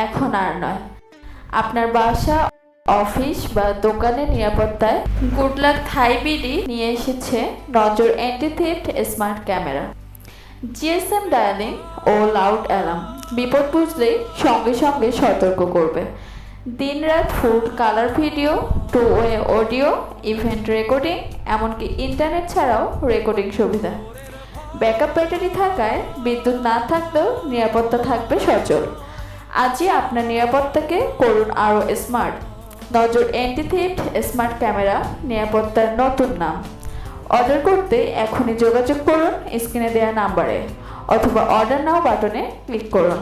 এখন আর নয়। আপনার বাসা, অফিস বা দোকানের নিরাপত্তায় গুড লাক থাই বিডি নিয়ে এসেছে নজর anti theft smart camera. GSM dialing ও লাউড অ্যালার্ম বিপদ বুঝলেই সঙ্গে সঙ্গে সতর্ক করবে। দিনরাত full colour video, two way audio, event recording, এমনকি ইন্টারনেট ছাড়াও রেকর্ডিং সুবিধা। ব্যাকআপ ব্যাটারি থাকায় বিদ্যুৎ না থাকলেও নিরাপত্তা থাকবে সচল। আজই আপনার নিরাপত্তাকে করুন আরও স্মার্ট। নজর অ্যান্টি থেফট স্মার্ট ক্যামেরা, নিরাপত্তার নতুন নাম। অর্ডার করতে এখনই যোগাযোগ করুন স্ক্রিনে দেওয়া নাম্বারে অথবা অর্ডার নাও বাটনে ক্লিক করুন।